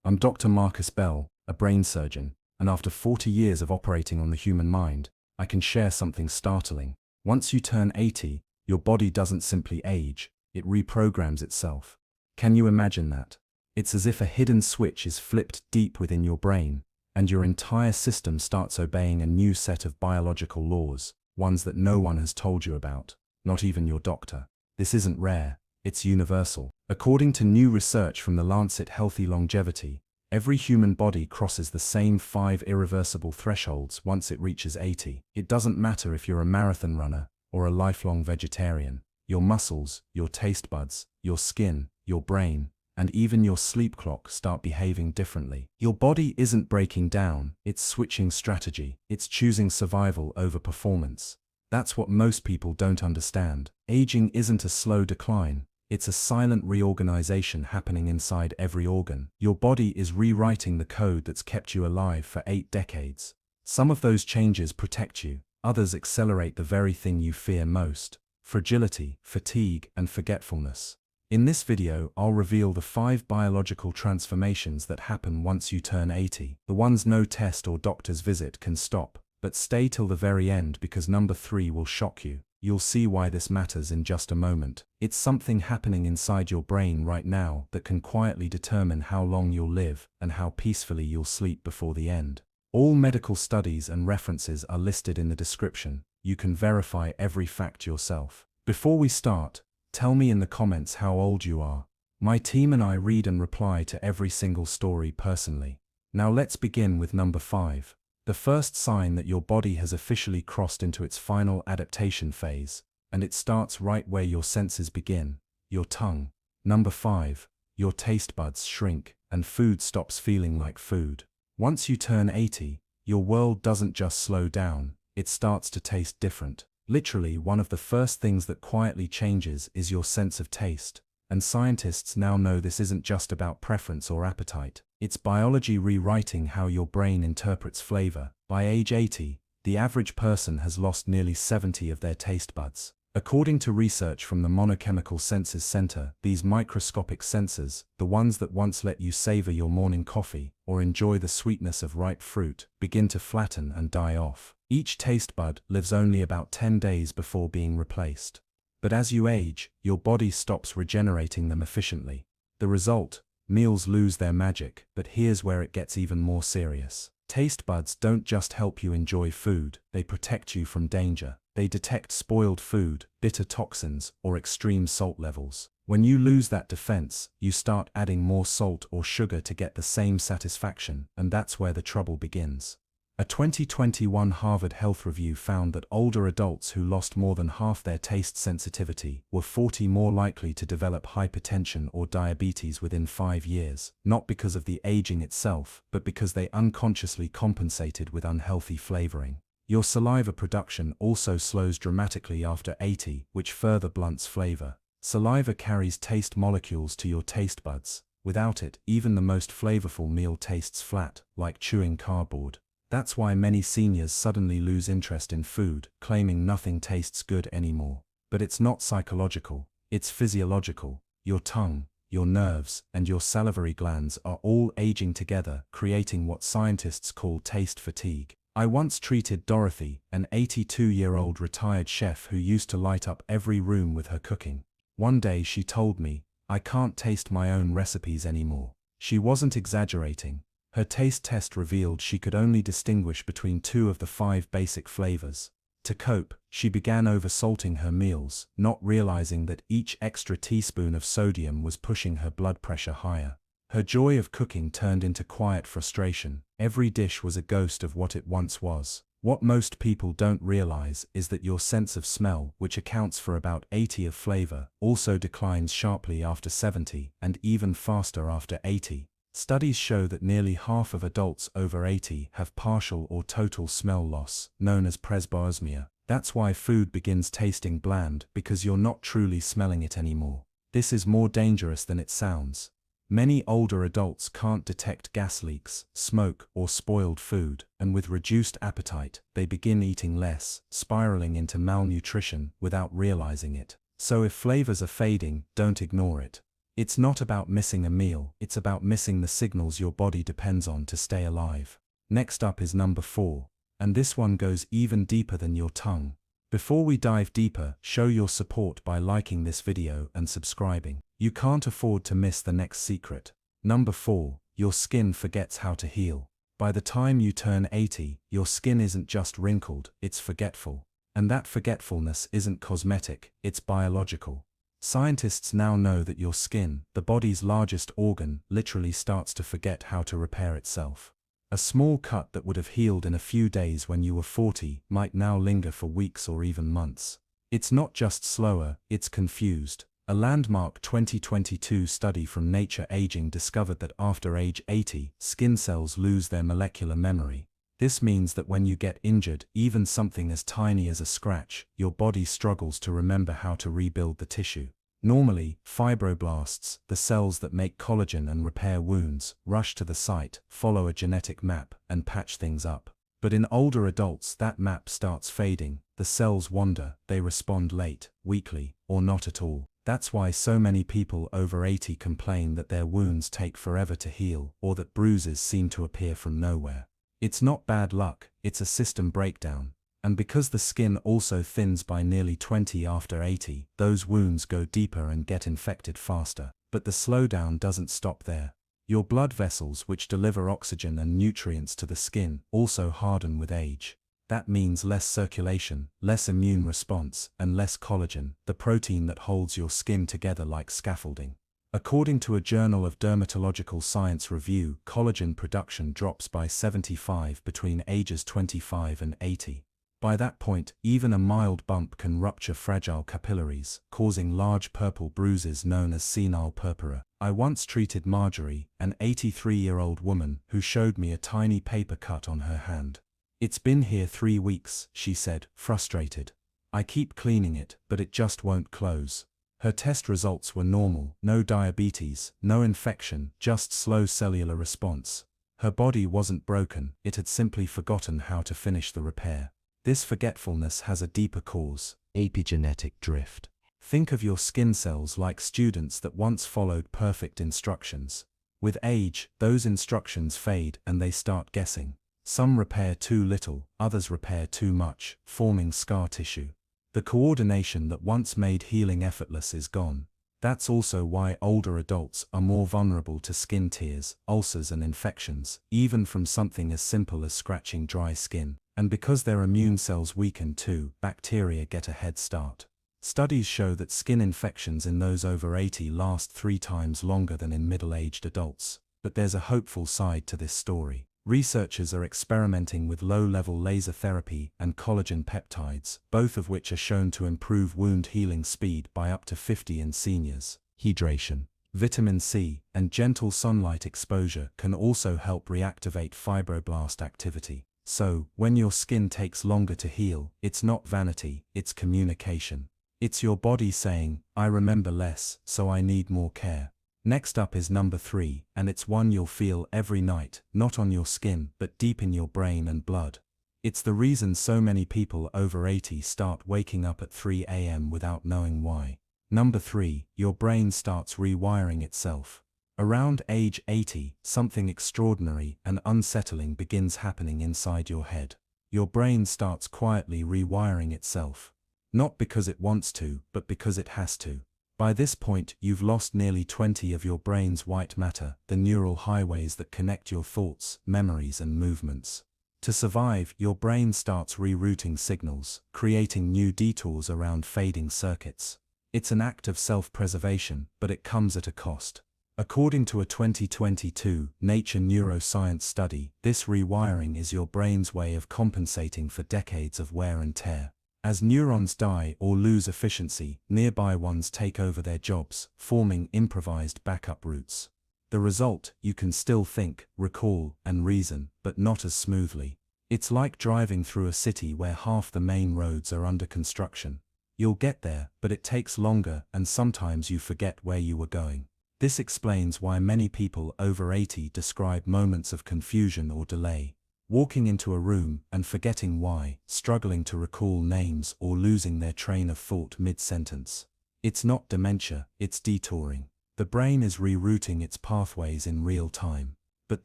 I'm Dr. Marcus Bell, a brain surgeon, and after 40 years of operating on the human mind, I can share something startling. Once you turn 80, your body doesn't simply age, it reprograms itself. Can you imagine that? It's as if a hidden switch is flipped deep within your brain, and your entire system starts obeying a new set of biological laws, ones that no one has told you about, not even your doctor. This isn't rare, it's universal. According to new research from the Lancet Healthy Longevity, every human body crosses the same 5 irreversible thresholds once it reaches 80. It doesn't matter if you're a marathon runner or a lifelong vegetarian. Your muscles, your taste buds, your skin, your brain, and even your sleep clock start behaving differently. Your body isn't breaking down, it's switching strategy. It's choosing survival over performance. That's what most people don't understand. Aging isn't a slow decline. It's a silent reorganization happening inside every organ. Your body is rewriting the code that's kept you alive for 8 decades. Some of those changes protect you, others accelerate the very thing you fear most: fragility, fatigue, and forgetfulness. In this video, I'll reveal the 5 biological transformations that happen once you turn 80. The ones no test or doctor's visit can stop. But stay till the very end because number 3 will shock you. You'll see why this matters in just a moment. It's something happening inside your brain right now that can quietly determine how long you'll live and how peacefully you'll sleep before the end. All medical studies and references are listed in the description. You can verify every fact yourself. Before we start, tell me in the comments how old you are. My team and I read and reply to every single story personally. Now let's begin with number 5. The first sign that your body has officially crossed into its final adaptation phase, and it starts right where your senses begin, your tongue. Number 5. Your taste buds shrink, and food stops feeling like food. Once you turn 80, your world doesn't just slow down, it starts to taste different. Literally, one of the first things that quietly changes is your sense of taste. And scientists now know this isn't just about preference or appetite. It's biology rewriting how your brain interprets flavor. By age 80, the average person has lost nearly 70 of their taste buds. According to research from the Monochemical Senses Center, these microscopic sensors, the ones that once let you savor your morning coffee or enjoy the sweetness of ripe fruit, begin to flatten and die off. Each taste bud lives only about 10 days before being replaced. But as you age, your body stops regenerating them efficiently. The result? Meals lose their magic, but here's where it gets even more serious. Taste buds don't just help you enjoy food, they protect you from danger. They detect spoiled food, bitter toxins, or extreme salt levels. When you lose that defense, you start adding more salt or sugar to get the same satisfaction, and that's where the trouble begins. A 2021 Harvard Health Review found that older adults who lost more than half their taste sensitivity were 40 more likely to develop hypertension or diabetes within 5 years, not because of the aging itself, but because they unconsciously compensated with unhealthy flavoring. Your saliva production also slows dramatically after 80, which further blunts flavor. Saliva carries taste molecules to your taste buds. Without it, even the most flavorful meal tastes flat, like chewing cardboard. That's why many seniors suddenly lose interest in food, claiming nothing tastes good anymore. But it's not psychological, it's physiological. Your tongue, your nerves, and your salivary glands are all aging together, creating what scientists call taste fatigue. I once treated Dorothy, an 82-year-old retired chef who used to light up every room with her cooking. One day she told me, "I can't taste my own recipes anymore." She wasn't exaggerating. Her taste test revealed she could only distinguish between 2 of the 5 basic flavors. To cope, she began oversalting her meals, not realizing that each extra teaspoon of sodium was pushing her blood pressure higher. Her joy of cooking turned into quiet frustration. Every dish was a ghost of what it once was. What most people don't realize is that your sense of smell, which accounts for about 80 of flavor, also declines sharply after 70 and even faster after 80. Studies show that nearly half of adults over 80 have partial or total smell loss, known as presbyosmia. That's why food begins tasting bland, because you're not truly smelling it anymore. This is more dangerous than it sounds. Many older adults can't detect gas leaks, smoke, or spoiled food, and with reduced appetite, they begin eating less, spiraling into malnutrition without realizing it. So if flavors are fading, don't ignore it. It's not about missing a meal, it's about missing the signals your body depends on to stay alive. Next up is number 4, and this one goes even deeper than your tongue. Before we dive deeper, show your support by liking this video and subscribing. You can't afford to miss the next secret. Number 4, your skin forgets how to heal. By the time you turn 80, your skin isn't just wrinkled, it's forgetful. And that forgetfulness isn't cosmetic, it's biological. Scientists now know that your skin, the body's largest organ, literally starts to forget how to repair itself. A small cut that would have healed in a few days when you were 40 might now linger for weeks or even months. It's not just slower, it's confused. A landmark 2022 study from Nature Aging discovered that after age 80, skin cells lose their molecular memory. This means that when you get injured, even something as tiny as a scratch, your body struggles to remember how to rebuild the tissue. Normally, fibroblasts, the cells that make collagen and repair wounds, rush to the site, follow a genetic map, and patch things up. But in older adults, that map starts fading, the cells wander, they respond late, weakly, or not at all. That's why so many people over 80 complain that their wounds take forever to heal, or that bruises seem to appear from nowhere. It's not bad luck, it's a system breakdown. And because the skin also thins by nearly 20 after 80, those wounds go deeper and get infected faster. But the slowdown doesn't stop there. Your blood vessels, which deliver oxygen and nutrients to the skin, also harden with age. That means less circulation, less immune response, and less collagen, the protein that holds your skin together like scaffolding. According to a Journal of Dermatological Science review, collagen production drops by 75 between ages 25 and 80. By that point, even a mild bump can rupture fragile capillaries, causing large purple bruises known as senile purpura. I once treated Marjorie, an 83-year-old woman, who showed me a tiny paper cut on her hand. "It's been here 3 weeks," she said, frustrated. "I keep cleaning it, but it just won't close." Her test results were normal, no diabetes, no infection, just slow cellular response. Her body wasn't broken, it had simply forgotten how to finish the repair. This forgetfulness has a deeper cause: epigenetic drift. Think of your skin cells like students that once followed perfect instructions. With age, those instructions fade and they start guessing. Some repair too little, others repair too much, forming scar tissue. The coordination that once made healing effortless is gone. That's also why older adults are more vulnerable to skin tears, ulcers and infections, even from something as simple as scratching dry skin. And because their immune cells weaken too, bacteria get a head start. Studies show that skin infections in those over 80 last 3 times longer than in middle-aged adults. But there's a hopeful side to this story. Researchers are experimenting with low-level laser therapy and collagen peptides, both of which are shown to improve wound healing speed by up to 50 in seniors. Hydration, vitamin C, and gentle sunlight exposure can also help reactivate fibroblast activity. So, when your skin takes longer to heal, it's not vanity, it's communication. It's your body saying, "I remember less, so I need more care." Next up is number 3, and it's one you'll feel every night, not on your skin, but deep in your brain and blood. It's the reason so many people over 80 start waking up at 3 a.m. without knowing why. Number 3, your brain starts rewiring itself. Around age 80, something extraordinary and unsettling begins happening inside your head. Your brain starts quietly rewiring itself. Not because it wants to, but because it has to. By this point, you've lost nearly 20 of your brain's white matter, the neural highways that connect your thoughts, memories, and movements. To survive, your brain starts rerouting signals, creating new detours around fading circuits. It's an act of self-preservation, but it comes at a cost. According to a 2022 Nature Neuroscience study, this rewiring is your brain's way of compensating for decades of wear and tear. As neurons die or lose efficiency, nearby ones take over their jobs, forming improvised backup routes. The result: you can still think, recall, and reason, but not as smoothly. It's like driving through a city where half the main roads are under construction. You'll get there, but it takes longer, and sometimes you forget where you were going. This explains why many people over 80 describe moments of confusion or delay. Walking into a room and forgetting why, struggling to recall names, or losing their train of thought mid-sentence. It's not dementia, it's detouring. The brain is rerouting its pathways in real time. But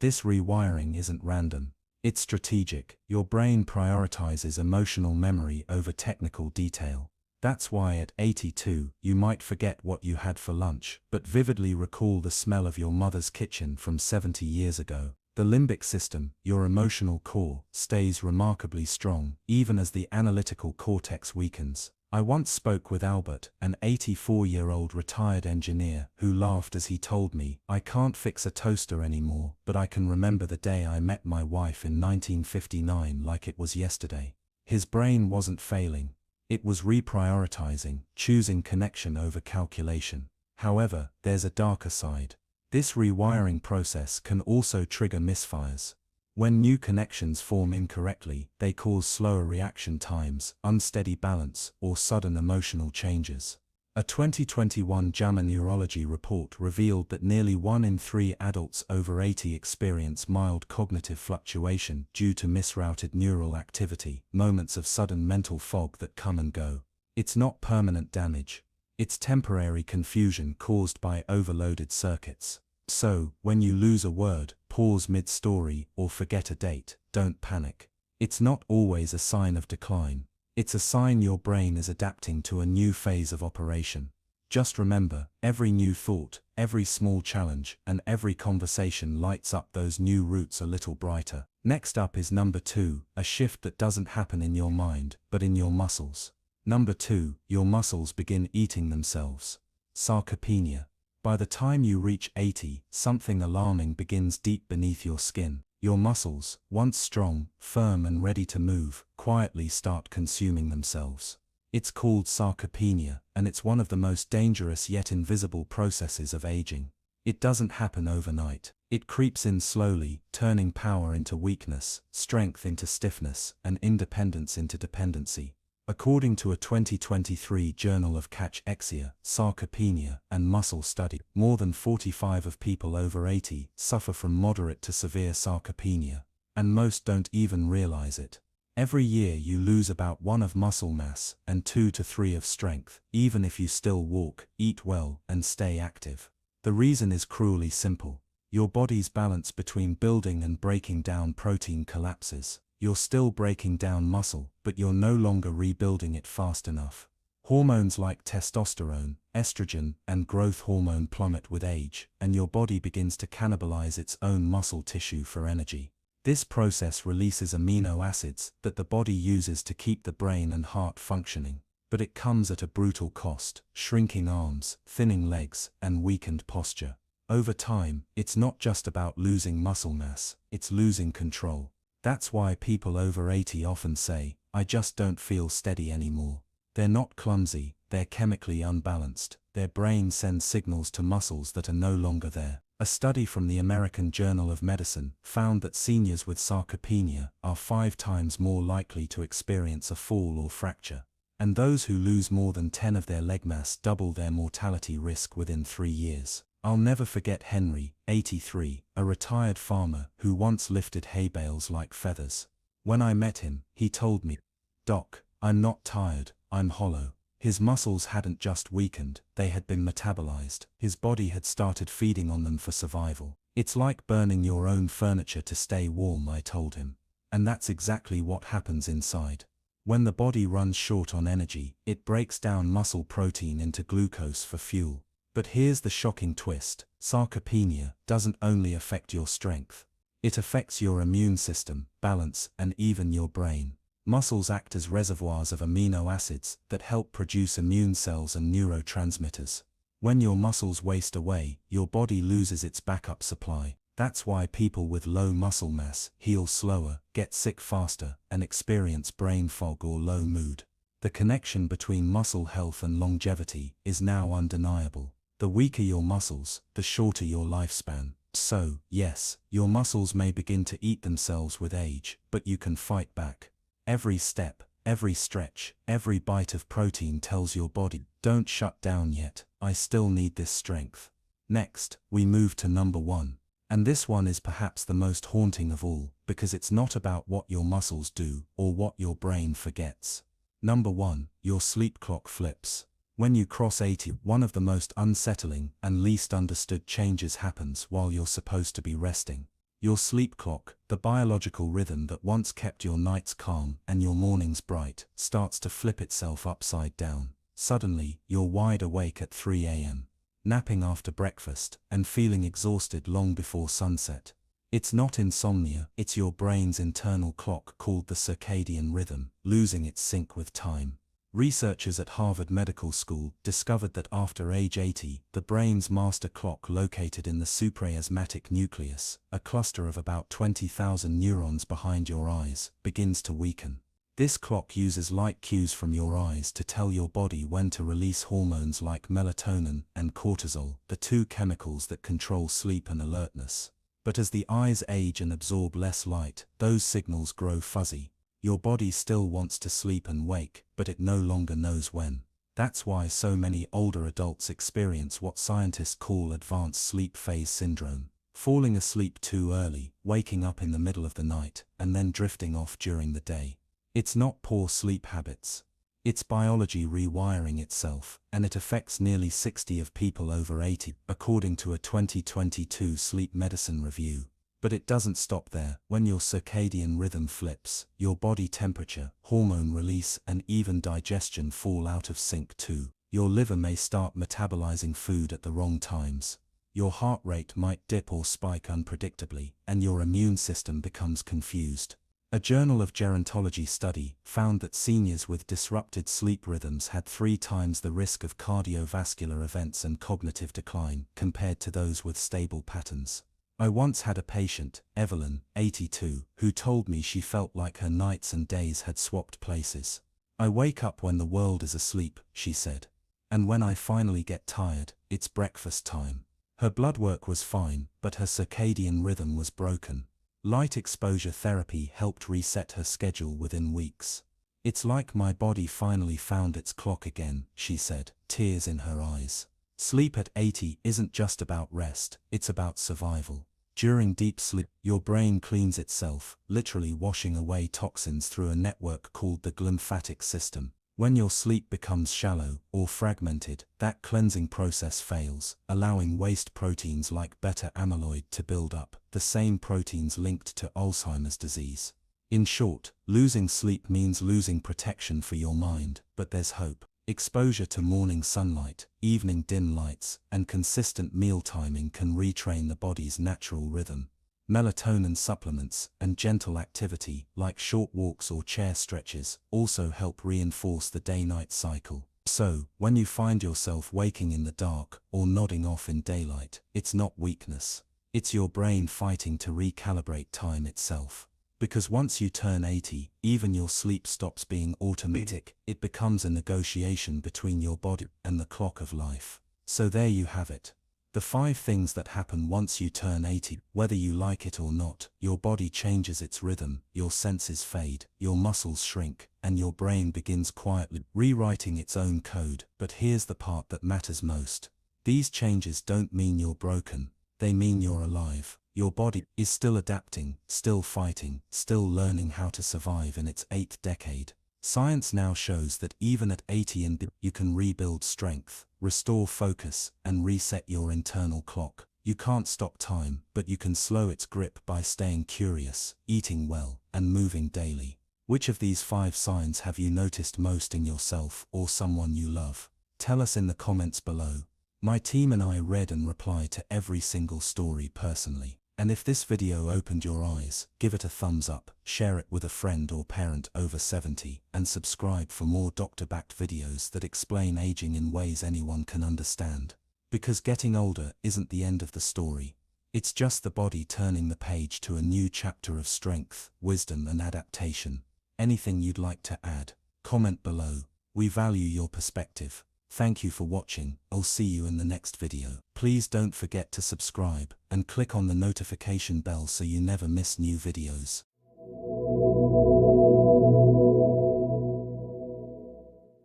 this rewiring isn't random. It's strategic. Your brain prioritizes emotional memory over technical detail. That's why at 82, you might forget what you had for lunch, but vividly recall the smell of your mother's kitchen from 70 years ago. The limbic system, your emotional core, stays remarkably strong, even as the analytical cortex weakens. I once spoke with Albert, an 84-year-old retired engineer, who laughed as he told me, "I can't fix a toaster anymore, but I can remember the day I met my wife in 1959 like it was yesterday." His brain wasn't failing. It was reprioritizing, choosing connection over calculation. However, there's a darker side. This rewiring process can also trigger misfires. When new connections form incorrectly, they cause slower reaction times, unsteady balance, or sudden emotional changes. A 2021 JAMA Neurology report revealed that nearly 1 in 3 adults over 80 experience mild cognitive fluctuation due to misrouted neural activity, moments of sudden mental fog that come and go. It's not permanent damage. It's temporary confusion caused by overloaded circuits. So, when you lose a word, pause mid-story, or forget a date, don't panic. It's not always a sign of decline. It's a sign your brain is adapting to a new phase of operation. Just remember, every new thought, every small challenge, and every conversation lights up those new routes a little brighter. Next up is number 2, a shift that doesn't happen in your mind, but in your muscles. Number 2, your muscles begin eating themselves. Sarcopenia. By the time you reach 80, something alarming begins deep beneath your skin. Your muscles, once strong, firm and ready to move, quietly start consuming themselves. It's called sarcopenia, and it's one of the most dangerous yet invisible processes of aging. It doesn't happen overnight. It creeps in slowly, turning power into weakness, strength into stiffness, and independence into dependency. According to a 2023 Journal of Cachexia, Sarcopenia, and Muscle Study, more than 45% of people over 80 suffer from moderate to severe sarcopenia, and most don't even realize it. Every year you lose about 1 of muscle mass and 2 to 3 of strength, even if you still walk, eat well, and stay active. The reason is cruelly simple. Your body's balance between building and breaking down protein collapses. You're still breaking down muscle, but you're no longer rebuilding it fast enough. Hormones like testosterone, estrogen, and growth hormone plummet with age, and your body begins to cannibalize its own muscle tissue for energy. This process releases amino acids that the body uses to keep the brain and heart functioning. But it comes at a brutal cost: shrinking arms, thinning legs, and weakened posture. Over time, it's not just about losing muscle mass, it's losing control. That's why people over 80 often say, "I just don't feel steady anymore." They're not clumsy, they're chemically unbalanced. Their brain sends signals to muscles that are no longer there. A study from the American Journal of Medicine found that seniors with sarcopenia are 5 times more likely to experience a fall or fracture. And those who lose more than 10 of their leg mass double their mortality risk within 3 years. I'll never forget Henry, 83, a retired farmer who once lifted hay bales like feathers. When I met him, he told me, "Doc, I'm not tired, I'm hollow." His muscles hadn't just weakened, they had been metabolized. His body had started feeding on them for survival. "It's like burning your own furniture to stay warm," I told him. And that's exactly what happens inside. When the body runs short on energy, it breaks down muscle protein into glucose for fuel. But here's the shocking twist: sarcopenia doesn't only affect your strength. It affects your immune system, balance, and even your brain. Muscles act as reservoirs of amino acids that help produce immune cells and neurotransmitters. When your muscles waste away, your body loses its backup supply. That's why people with low muscle mass heal slower, get sick faster, and experience brain fog or low mood. The connection between muscle health and longevity is now undeniable. The weaker your muscles, the shorter your lifespan. So, yes, your muscles may begin to eat themselves with age, but you can fight back. Every step, every stretch, every bite of protein tells your body, "Don't shut down yet, I still need this strength." Next, we move to number 1. And this one is perhaps the most haunting of all, because it's not about what your muscles do or what your brain forgets. Number 1, your sleep clock flips. When you cross 80, one of the most unsettling and least understood changes happens while you're supposed to be resting. Your sleep clock, the biological rhythm that once kept your nights calm and your mornings bright, starts to flip itself upside down. Suddenly, you're wide awake at 3 a.m., napping after breakfast, and feeling exhausted long before sunset. It's not insomnia, it's your brain's internal clock called the circadian rhythm, losing its sync with time. Researchers at Harvard Medical School discovered that after age 80, the brain's master clock located in the suprachiasmatic nucleus, a cluster of about 20,000 neurons behind your eyes, begins to weaken. This clock uses light cues from your eyes to tell your body when to release hormones like melatonin and cortisol, the two chemicals that control sleep and alertness. But as the eyes age and absorb less light, those signals grow fuzzy. Your body still wants to sleep and wake, but it no longer knows when. That's why so many older adults experience what scientists call advanced sleep phase syndrome, falling asleep too early, waking up in the middle of the night, and then drifting off during the day. It's not poor sleep habits. It's biology rewiring itself, and it affects nearly 60 of people over 80, according to a 2022 Sleep Medicine review. But it doesn't stop there. When your circadian rhythm flips, your body temperature, hormone release, and even digestion fall out of sync too. Your liver may start metabolizing food at the wrong times. Your heart rate might dip or spike unpredictably, and your immune system becomes confused. A Journal of Gerontology study found that seniors with disrupted sleep rhythms had 3 times the risk of cardiovascular events and cognitive decline compared to those with stable patterns. I once had a patient, Evelyn, 82, who told me she felt like her nights and days had swapped places. I wake up when the world is asleep, she said. And when I finally get tired, it's breakfast time. Her blood work was fine, but her circadian rhythm was broken. Light exposure therapy helped reset her schedule within weeks. It's like my body finally found its clock again, she said, tears in her eyes. Sleep at 80 isn't just about rest, it's about survival. During deep sleep, your brain cleans itself, literally washing away toxins through a network called the glymphatic system. When your sleep becomes shallow or fragmented, that cleansing process fails, allowing waste proteins like beta-amyloid to build up, the same proteins linked to Alzheimer's disease. In short, losing sleep means losing protection for your mind, but there's hope. Exposure to morning sunlight, evening dim lights, and consistent meal timing can retrain the body's natural rhythm. Melatonin supplements and gentle activity, like short walks or chair stretches, also help reinforce the day-night cycle. So, when you find yourself waking in the dark or nodding off in daylight, it's not weakness. It's your brain fighting to recalibrate time itself. Because once you turn 80, even your sleep stops being automatic, it becomes a negotiation between your body and the clock of life. So there you have it. The 5 things that happen once you turn 80, whether you like it or not. Your body changes its rhythm, your senses fade, your muscles shrink, and your brain begins quietly rewriting its own code. But here's the part that matters most. These changes don't mean you're broken, they mean you're alive. Your body is still adapting, still fighting, still learning how to survive in its 8th decade. Science now shows that even at 80 and you can rebuild strength, restore focus, and reset your internal clock. You can't stop time, but you can slow its grip by staying curious, eating well, and moving daily. Which of these 5 signs have you noticed most in yourself or someone you love? Tell us in the comments below. My team and I read and reply to every single story personally. And if this video opened your eyes, give it a thumbs up, share it with a friend or parent over 70, and subscribe for more doctor-backed videos that explain aging in ways anyone can understand. Because getting older isn't the end of the story. It's just the body turning the page to a new chapter of strength, wisdom, and adaptation. Anything you'd like to add? Comment below. We value your perspective. Thank you for watching. I'll see you in the next video. Please don't forget to subscribe and click on the notification bell so you never miss new videos.